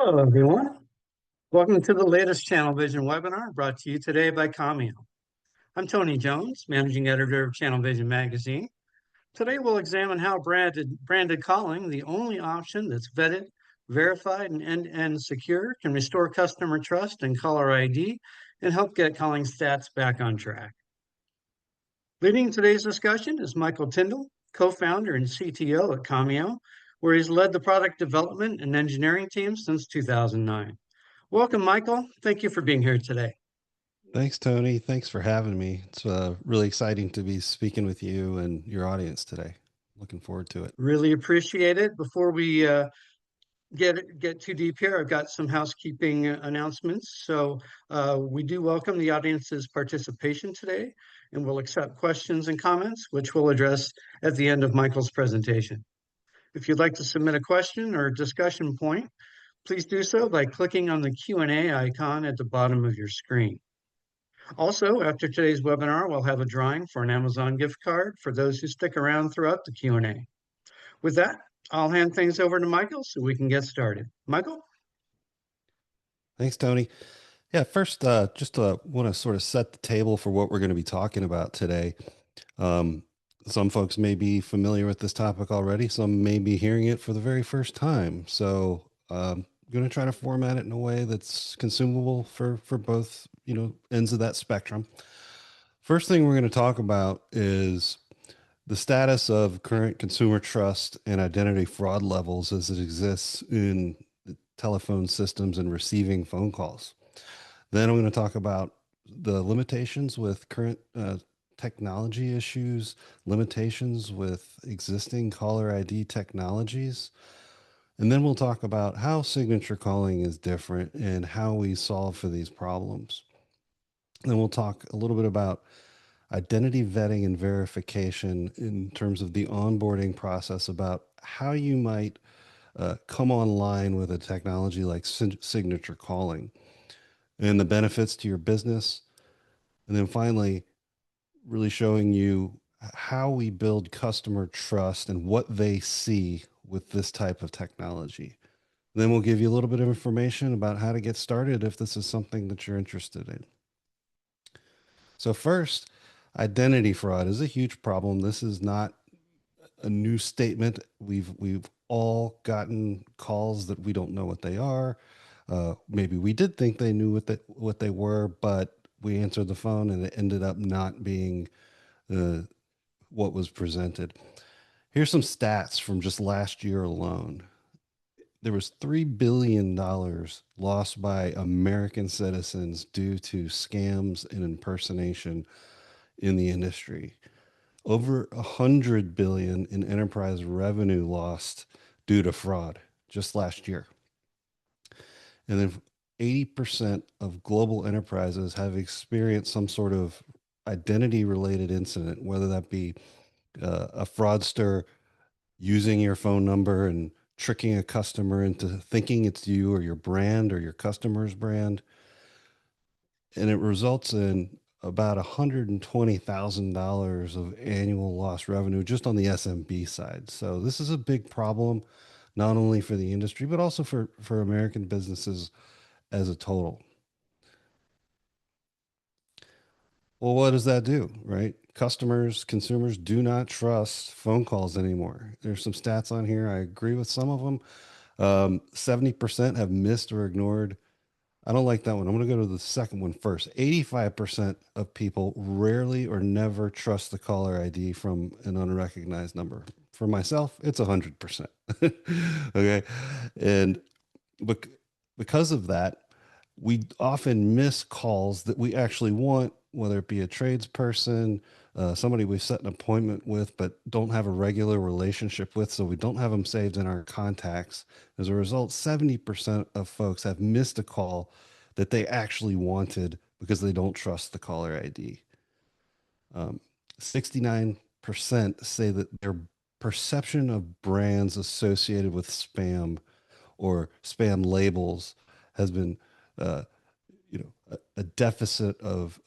Hello, everyone. Welcome to the latest Channel Vision webinar brought to you today by Commio. I'm Tony Jones, managing editor of Channel Vision magazine. Today, we'll examine how branded calling, the only option that's vetted, verified, and end-to-end secure, can restore customer trust and caller ID and help get calling stats back on track. Leading today's discussion is Michael Tyndall, co-founder and CTO at Commio, where he's led the product development and engineering team since 2009. Welcome, Michael. Thank you for being here today. Thanks, Tony. Thanks for having me. It's really exciting to be speaking with you and your audience today. Looking forward to it. Really appreciate it. Before we get too deep here, I've got some housekeeping announcements. We do welcome the audience's participation today, and we'll accept questions and comments, which we'll address at the end of Michael's presentation. If you'd like to submit a question or discussion point, please do so by clicking on the Q&A icon at the bottom of your screen. Also, after today's webinar, we'll have a drawing for an Amazon gift card for those who stick around throughout the Q&A. With that, I'll hand things over to Michael so we can get started. Michael? Thanks, Tony. Yeah, first, just want to sort of set the table for what we're going to be talking about today. Some folks may be familiar with this topic already. Some may be hearing it for the very first time. So I'm going to try to format it in a way that's consumable for both, ends of that spectrum. First thing we're going to talk about is the status of current consumer trust and identity fraud levels as it exists in the telephone systems and receiving phone calls. Then I'm going to talk about the limitations with current technology issues, limitations with existing caller ID technologies. And then we'll talk about how signature calling is different and how we solve for these problems. Then we'll talk a little bit about identity vetting and verification in terms of the onboarding process, about how you might come online with a technology like signature calling and the benefits to your business. And then finally, really showing you how we build customer trust and what they see with this type of technology. Then we'll give you a little bit of information about how to get started if this is something that you're interested in. So first, identity fraud is a huge problem. This is not a new statement. We've all gotten calls that we don't know what they are. Maybe we did think they knew what they were, but we answered the phone and it ended up not being what was presented. Here's some stats from just last year alone. There was $3 billion lost by American citizens due to scams and impersonation in the industry. Over 100 billion in enterprise revenue lost due to fraud just last year. And then 80% of global enterprises have experienced some sort of identity related incident, whether that be a fraudster using your phone number and tricking a customer into thinking it's you or your brand or your customer's brand. And it results in about $120,000 of annual lost revenue just on the SMB side. So this is a big problem, not only for the industry, but also for American businesses as a total. Well, what does that do, right? Consumers do not trust phone calls anymore. There's some stats on here. I agree with some of them. 70% have missed or ignored. I don't like that one. I'm going to go to the second one first. 85% of people rarely or never trust the caller ID from an unrecognized number. For myself, it's 100%. Okay. And because of that, we often miss calls that we actually want, whether it be a tradesperson, somebody we've set an appointment with, but don't have a regular relationship with, so we don't have them saved in our contacts. As a result, 70% of folks have missed a call that they actually wanted because they don't trust the caller ID. 69% say that their perception of brands associated with spam or spam labels has been a deficit of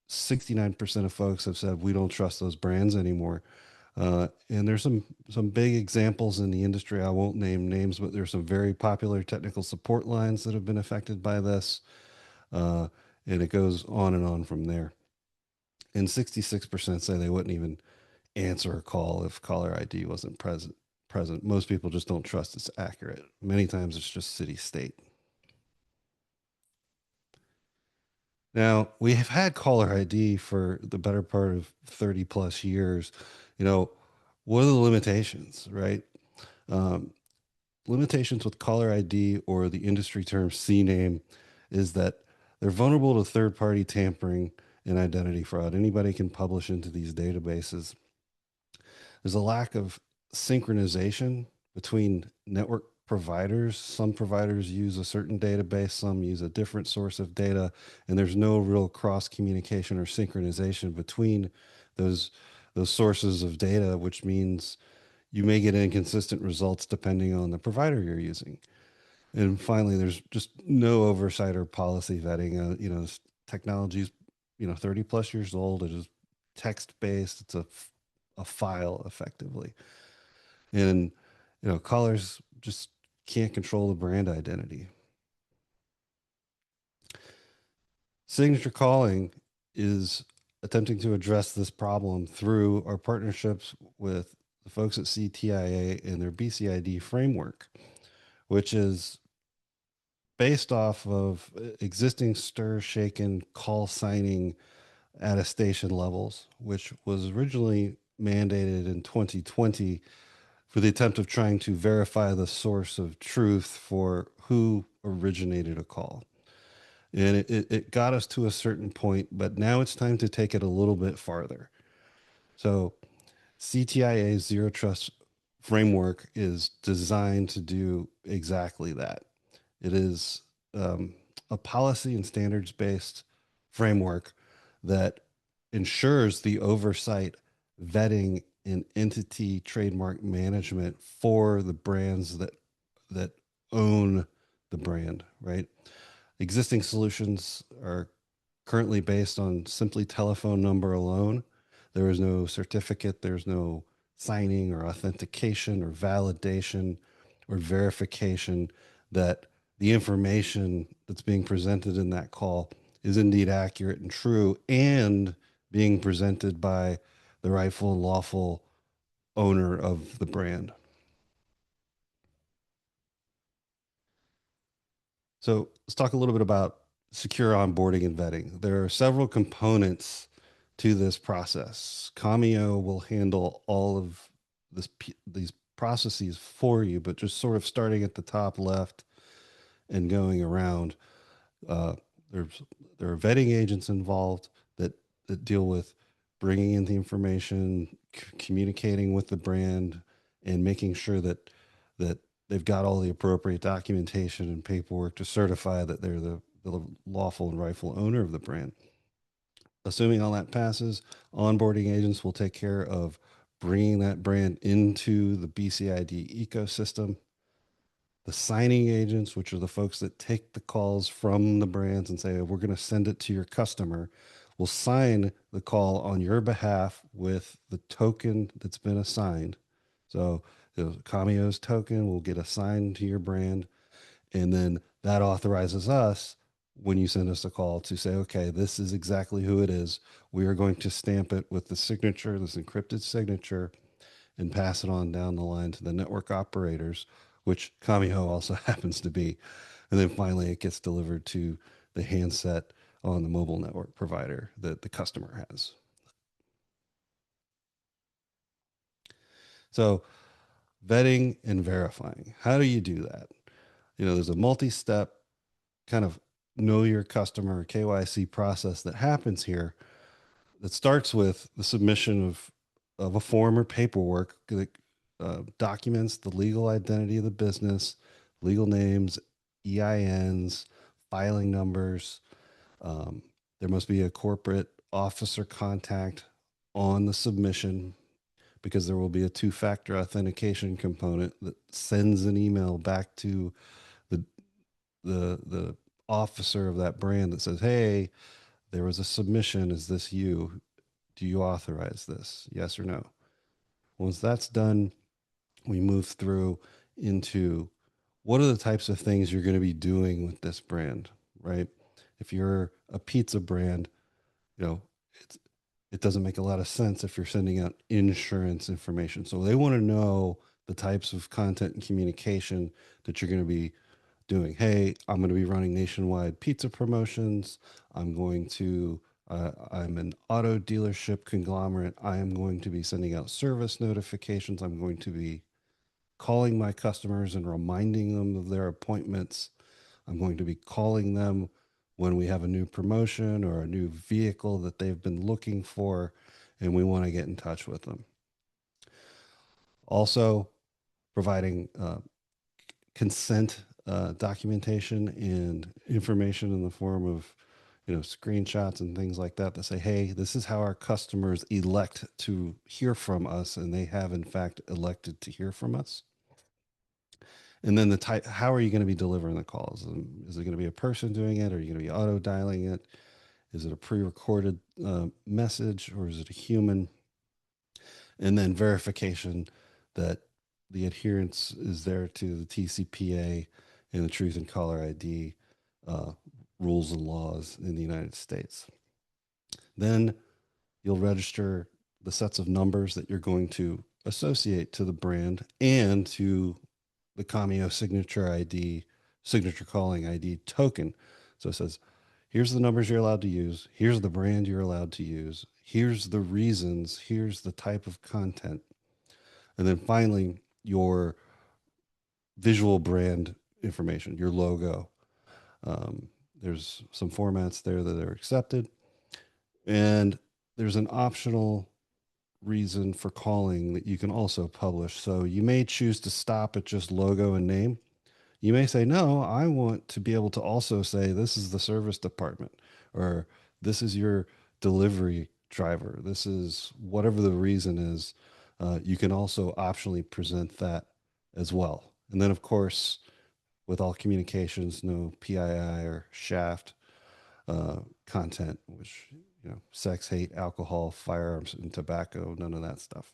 69% of folks have said we don't trust those brands anymore. And there's some big examples in the industry. I won't name names, but there's some very popular technical support lines that have been affected by this, uh, and it goes on and on from there. And 66% say they wouldn't even answer a call if caller ID wasn't present. Most people just don't trust it's accurate. Many times it's just city state. Now, we have had caller ID for the better part of 30 plus years. You know, what are the limitations, right? Um, Limitations with caller ID, or the industry term CNAME, is that they're vulnerable to third party tampering and identity fraud. Anybody can publish into these databases. There's a lack of synchronization between network providers. Some providers use a certain database, some use a different source of data, and there's no real cross communication or synchronization between those those sources of data, which means you may get inconsistent results depending on the provider you're using. And finally, there's just no oversight or policy vetting. This technology is, 30 plus years old. It is text based. It's a file effectively. And, callers just can't control the brand identity. Signature calling is attempting to address this problem through our partnerships with the folks at CTIA and their BCID framework, which is based off of existing stir shaken call signing attestation levels, which was originally mandated in 2020 for the attempt of trying to verify the source of truth for who originated a call. And it got us to a certain point, but now it's time to take it a little bit farther. So CTIA's zero trust framework is designed to do exactly that. It is um, a policy and standards based framework that ensures the oversight, vetting, and entity trademark management for the brands that own the brand. Right. Existing solutions are currently based on simply telephone number alone. There is no certificate, there's no signing or authentication or validation or verification that the information that's being presented in that call is indeed accurate and true and being presented by the rightful and lawful owner of the brand. So let's talk a little bit about secure onboarding and vetting. There are several components to this process. Commio will handle all of these processes for you, but just sort of starting at the top left and going around, uh, there's there are vetting agents involved that deal with bringing in the information, communicating with the brand, and making sure that they've got all the appropriate documentation and paperwork to certify that they're the lawful and rightful owner of the brand. Assuming all that passes, onboarding agents will take care of bringing that brand into the BCID ecosystem. The signing agents, which are the folks that take the calls from the brands and say, we're going to send it to your customer, will sign the call on your behalf with the token that's been assigned. So the Commio's token will get assigned to your brand. And then that authorizes us, when you send us a call, to say, okay, this is exactly who it is. We are going to stamp it with the signature, this encrypted signature, and pass it on down the line to the network operators, which Commio also happens to be. And then finally, it gets delivered to the handset on the mobile network provider that the customer has. So, vetting and verifying. How do you do that? There's a multi step kind of know your customer KYC process that happens here that starts with the submission of a form or paperwork that documents the legal identity of the business, legal names, EINs, filing numbers. Um, there must be a corporate officer contact on the submission, because there will be a two-factor authentication component that sends an email back to the the officer of that brand that says, "Hey, there was a submission. Is this you? Do you authorize this? Yes or no?" Once that's done, we move through into what are the types of things you're going to be doing with this brand, right? If you're a pizza brand, you know, it's, it doesn't make a lot of sense if you're sending out insurance information. So they want to know the types of content and communication that you're going to be doing. Hey, I'm going to be running nationwide pizza promotions. I'm an auto dealership conglomerate. I am going to be sending out service notifications. I'm going to be calling my customers and reminding them of their appointments. I'm going to be calling them when we have a new promotion or a new vehicle that they've been looking for, and we want to get in touch with them. Also, providing consent documentation and information in the form of screenshots and things like that say, hey, this is how our customers elect to hear from us, and they have in fact elected to hear from us. And then the type, how are you going to be delivering the calls? Is it going to be a person doing it? Are you going to be auto dialing it? Is it a pre-recorded message, or is it a human? And then verification that the adherence is there to the TCPA and the Truth and Caller ID uh, rules and laws in the United States. Then you'll register the sets of numbers that you're going to associate to the brand and to the Commio signature ID, signature calling ID token. So it says, here's the numbers you're allowed to use. Here's the brand you're allowed to use. Here's the reasons. Here's the type of content. And then finally, your visual brand information, your logo. Um, there's some formats there that are accepted. And there's an optional reason for calling that you can also publish. So you may choose to stop at just logo and name. You may say, no, I want to be able to also say, this is the service department, or this is your delivery driver. This is whatever the reason is. You can also optionally present that as well. And then, of course, with all communications, no PII or shaft content, which, sex, hate, alcohol, firearms, and tobacco, none of that stuff.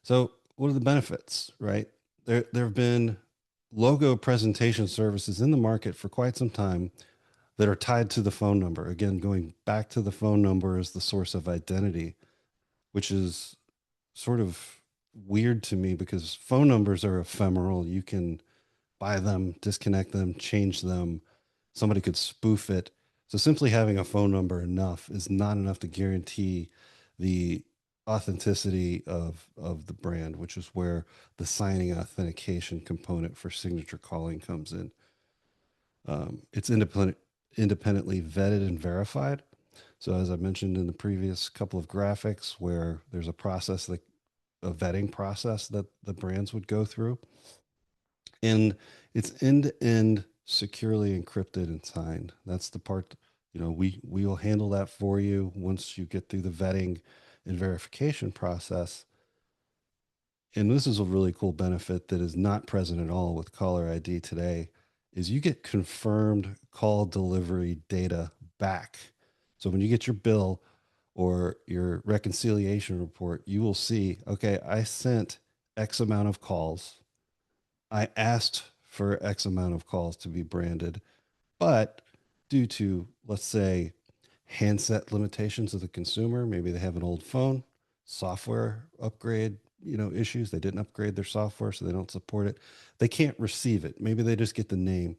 So, what are the benefits, right? There have been logo presentation services in the market for quite some time that are tied to the phone number. Again, going back to the phone number as the source of identity, which is sort of weird to me because phone numbers are ephemeral. You can buy them, disconnect them, change them. Somebody could spoof it. So simply having a phone number enough is not enough to guarantee the authenticity of the brand, which is where the signing authentication component for signature calling comes in. It's independently vetted and verified. So as I mentioned in the previous couple of graphics, where there's a process, like a vetting process that the brands would go through, and it's end to end securely encrypted and signed. That's the part, we will handle that for you once you get through the vetting and verification process. And this is a really cool benefit that is not present at all with caller ID today, is you get confirmed call delivery data back. So when you get your bill or your reconciliation report, you will see, okay, I sent X amount of calls. I asked for X amount of calls to be branded, but due to, let's say, handset limitations of the consumer, maybe they have an old phone, software upgrade, issues. They didn't upgrade their software, so they don't support it. They can't receive it. Maybe they just get the name.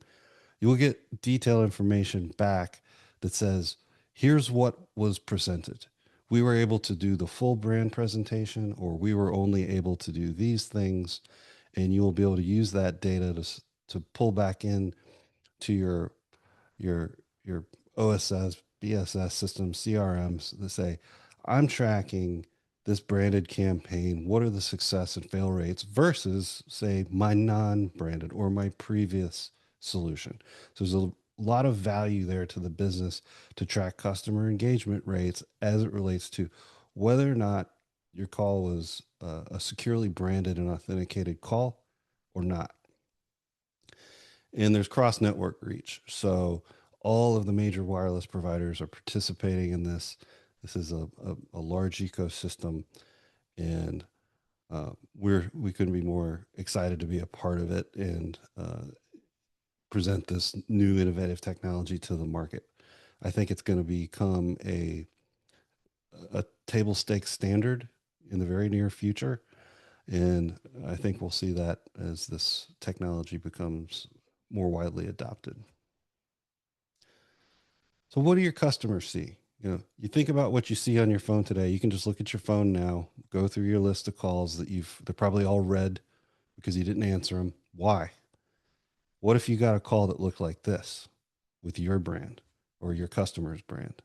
You will get detailed information back that says, here's what was presented. We were able to do the full brand presentation, or we were only able to do these things. And you will be able to use that data to pull back in to your your OSS, BSS systems, CRMs that say, I'm tracking this branded campaign. What are the success and fail rates versus, say, my non-branded or my previous solution? So there's a lot of value there to the business to track customer engagement rates as it relates to whether or not your call was a securely branded and authenticated call or not. And there's cross network reach. So all of the major wireless providers are participating in this. This is a large ecosystem, and we couldn't be more excited to be a part of it and present this new innovative technology to the market. I think it's going to become a table stakes standard in the very near future. And I think we'll see that as this technology becomes more widely adopted. So what do your customers see? You think about what you see on your phone today. You can just look at your phone now, go through your list of calls that they're probably all read because you didn't answer them. Why? What if you got a call that looked like this with your brand or your customer's brand?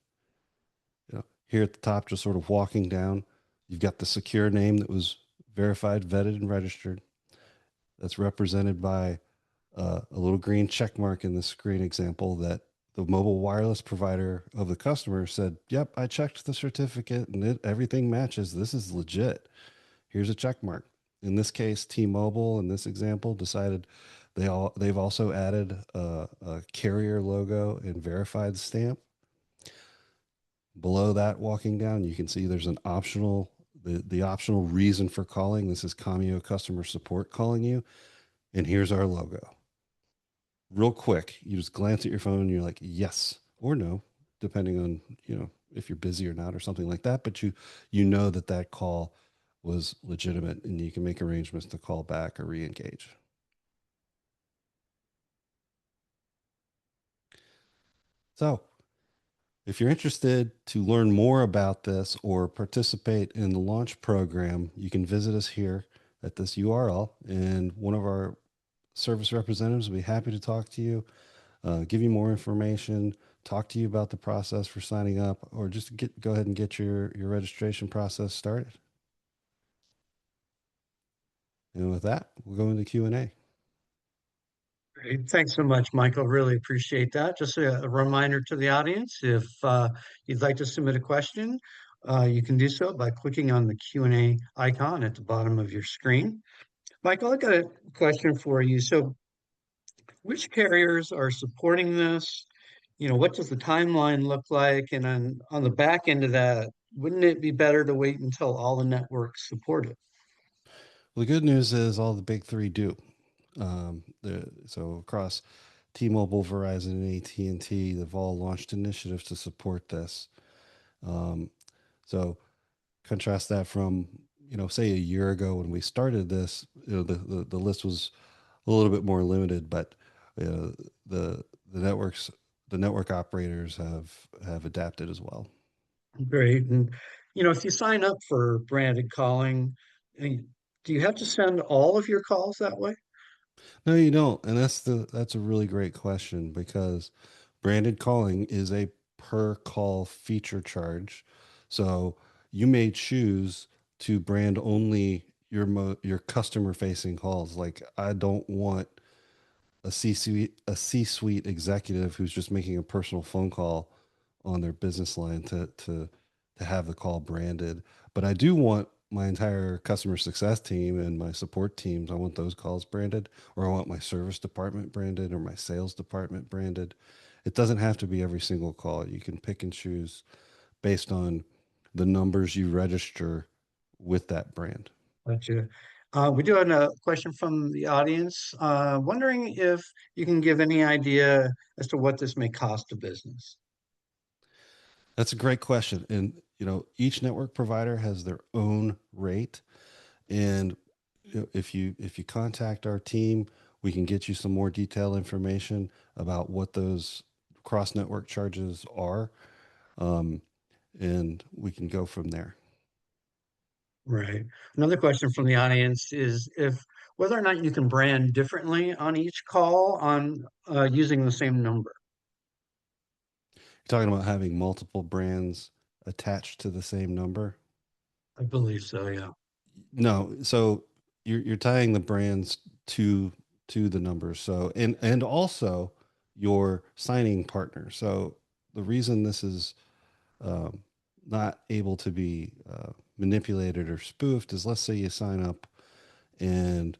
Here at the top, just sort of walking down, you've got the secure name that was verified, vetted, and registered. That's represented by a little green check mark in the screen example that the mobile wireless provider of the customer said, "Yep, I checked the certificate and everything matches. This is legit. Here's a check mark." In this case, T-Mobile in this example decided they've also added a carrier logo and verified stamp. Below that, walking down, you can see there's an optional the optional reason for calling. This is Commio customer support calling you, and here's our logo. Real quick, you just glance at your phone and you're like, yes or no, depending on, if you're busy or not or something like that. But you know that call was legitimate and you can make arrangements to call back or re-engage. So if you're interested to learn more about this or participate in the launch program, you can visit us here at this URL, and one of our service representatives will be happy to talk to you, give you more information, talk to you about the process for signing up, or just go ahead and get your registration process started. And with that, we'll go into Q&A. Great. Thanks so much, Michael. Really appreciate that. Just a reminder to the audience, if you'd like to submit a question, you can do so by clicking on the Q&A icon at the bottom of your screen. Michael, I got a question for you. So which carriers are supporting this? What does the timeline look like? And on the back end of that, wouldn't it be better to wait until all the networks support it? Well, the good news is all the big three do. So across T-Mobile, Verizon, and AT&T, they've all launched initiatives to support this. So contrast that from, say a year ago when we started this, the list was a little bit more limited, but uh, the the network operators have adapted as well. Great. And, if you sign up for branded calling, eh, do you have to send all of your calls that way? No, you don't, and that's a really great question because branded calling is a per call feature charge. So you may choose to brand only your customer facing calls. Like I don't want a C-suite executive who's just making a personal phone call on their business line to have the call branded. But I do want my entire customer success team and my support teams. I want those calls branded, or I want my service department branded, or my sales department branded. It doesn't have to be every single call. You can pick and choose based on the numbers you register with that brand. Gotcha. We do have a question from the audience, wondering if you can give any idea as to what this may cost a business. That's a great question. And each network provider has their own rate. And if you contact our team, we can get you some more detailed information about what those cross network charges are. Um, and we can go from there. Right. Another question from the audience is if whether or not you can brand differently on each call on using the same number. You're talking about having multiple brands attached to the same number. I believe so, yeah. No, so you're tying the brands to the numbers. So and also your signing partner. So the reason this is um, not able to be manipulated or spoofed is, let's say you sign up and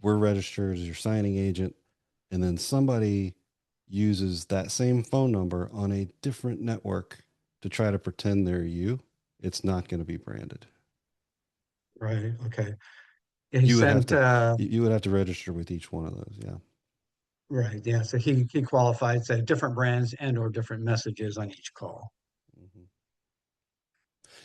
we're registered as your signing agent, and then somebody uses that same phone number on a different network to try to pretend they're you, it's not going to be branded. Right. Okay. Yeah, he You would have sent to you would have to register with each one of those. Yeah. right. Yeah. So he qualified, say, different brands and or different messages on each call. Mhm.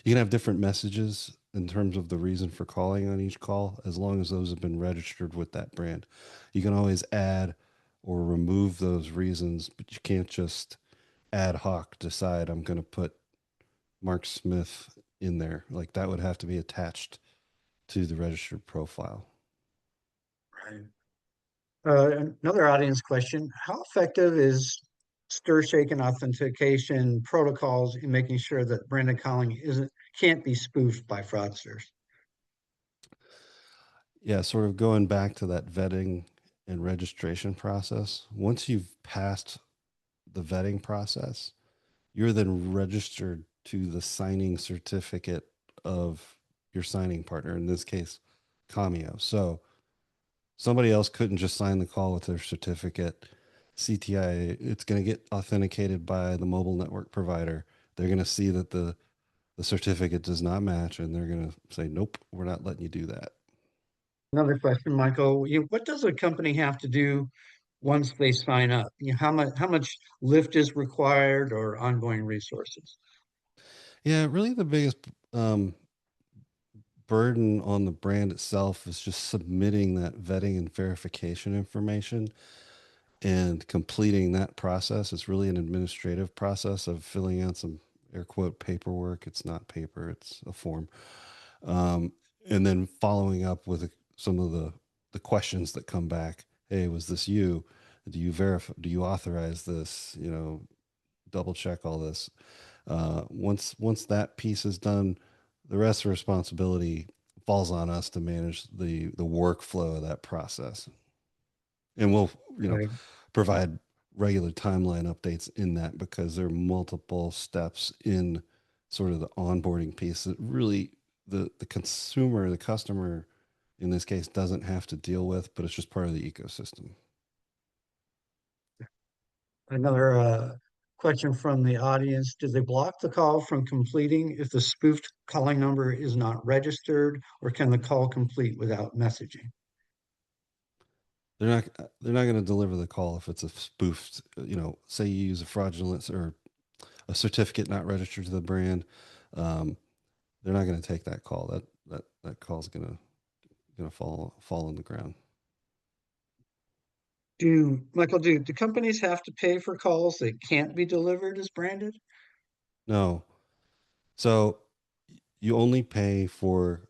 You can have different messages in terms of the reason for calling on each call, as long as those have been registered with that brand. You can always add or remove those reasons, but you can't just ad hoc decide I'm going to put Mark Smith in there. Like that would have to be attached to the registered profile. Right. Another audience question: how effective is stir shake and authentication protocols in making sure that branded calling isn't can't be spoofed by fraudsters? Yeah, sort of going back to that vetting and registration process. Once you've passed the vetting process, you're then registered to the signing certificate of your signing partner, in this case, Commio. So somebody else couldn't just sign the call with their certificate. CTI, it's going to get authenticated by the mobile network provider. They're going to see that the certificate does not match, and they're going to say, nope, we're not letting you do that. Another question, Michael. What does a company have to do once they sign up? How much lift is required or ongoing resources? Yeah, really the biggest um, burden on the brand itself is just submitting that vetting and verification information and completing that process. It's really an administrative process of filling out some air quote paperwork. It's not paper, it's a form. Um, and then following up with some of the questions that come back. Hey, was this you? Do you verify? Do you authorize this? You know, double check all this. Once that piece is done, the rest of the responsibility falls on us to manage the workflow of that process, and we'll Okay. provide regular timeline updates in that because there are multiple steps in sort of the onboarding piece that really the consumer, the customer in this case doesn't have to deal with, but it's just part of the ecosystem. Another question from the audience. Do they block the call from completing if the spoofed calling number is not registered, or can the call complete without messaging? They're not going to deliver the call if it's a spoofed, say you use a fraudulent or a certificate not registered to the brand. Um, they're not going to take that call. That call is going to fall on the ground. Do companies have to pay for calls that can't be delivered as branded? No. So you only pay for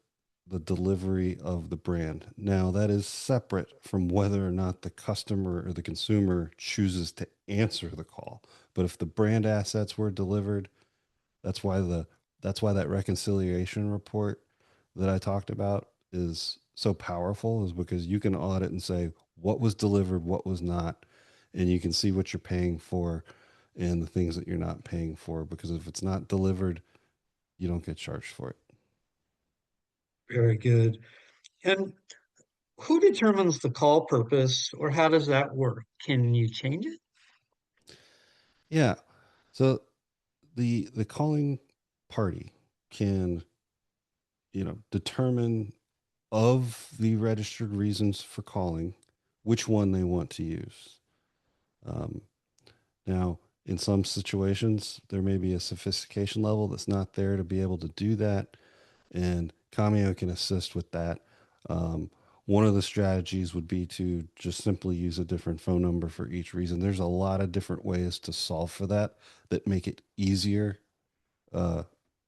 the delivery of the brand. Now, that is separate from whether or not the customer or the consumer chooses to answer the call. But if the brand assets were delivered, that's why that reconciliation report that I talked about is so powerful, is because you can audit and say what was delivered, what was not, and you can see what you're paying for and the things that you're not paying for, because if it's not delivered, you don't get charged for it. Very good. And who determines the call purpose, or how does that work? Can you change it? Yeah. So the calling party can, determine of the registered reasons for calling which one they want to use. Um, Now, in some situations, there may be a sophistication level that's not there to be able to do that, and Commio can assist with that. Um, One of the strategies would be to just simply use a different phone number for each reason. There's a lot of different ways to solve for that that make it easier uh,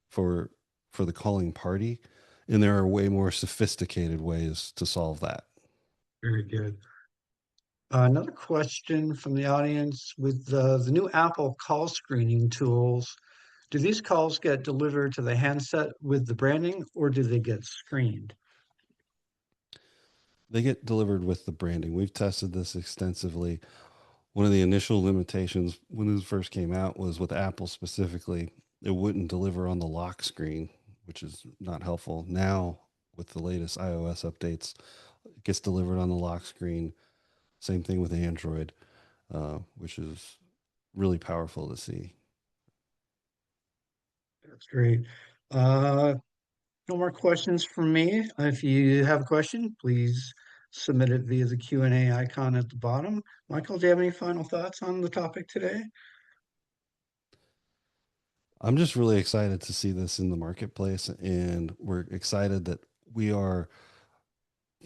for for the calling party, and there are way more sophisticated ways to solve that. Very good. Another question from the audience: with the new Apple call screening tools, do these calls get delivered to the handset with the branding, or do they get screened? They get delivered with the branding. We've tested this extensively. One of the initial limitations when this first came out was with Apple specifically, it wouldn't deliver on the lock screen, which is not helpful. Now, with the latest iOS updates, it gets delivered on the lock screen. Same thing with Android, which is really powerful to see. That's great. Uh, no more questions from me. If you have a question, please submit it via the Q&A icon at the bottom. Michael, do you have any final thoughts on the topic today? I'm just really excited to see this in the marketplace, and we're excited that we are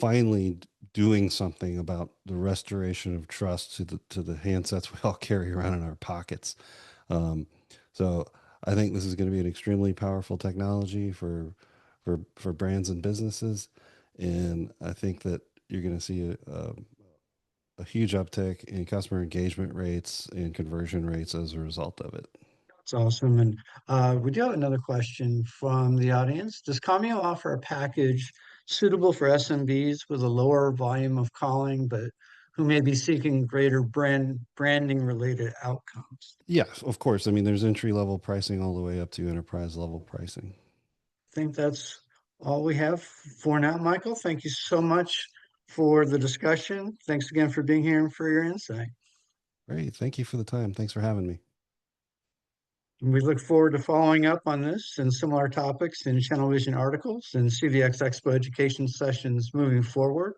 finally doing something about the restoration of trust to the handsets we all carry around in our pockets. Um, so I think this is going to be an extremely powerful technology for brands and businesses, and I think that you're going to see a huge uptick in customer engagement rates and conversion rates as a result of it. It's awesome. And we do have another question from the audience. Does Commio offer a package suitable for SMBs with a lower volume of calling, but who may be seeking greater branding related outcomes? Yeah, of course. I mean, there's entry level pricing all the way up to enterprise level pricing. I think that's all we have for now, Michael. Thank you so much for the discussion. Thanks again for being here and for your insight. Great. Thank you for the time. Thanks for having me. And we look forward to following up on this and similar topics in Channel Vision articles and CVX Expo education sessions moving forward.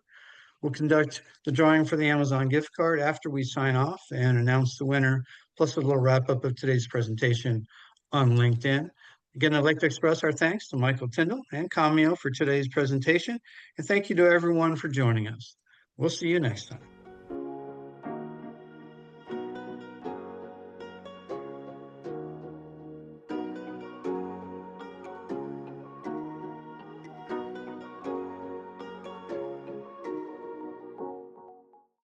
We'll conduct the drawing for the Amazon gift card after we sign off and announce the winner, plus a little wrap up of today's presentation on LinkedIn. Again, I'd like to express our thanks to Michael Tyndall and Commio for today's presentation, and thank you to everyone for joining us. We'll see you next time.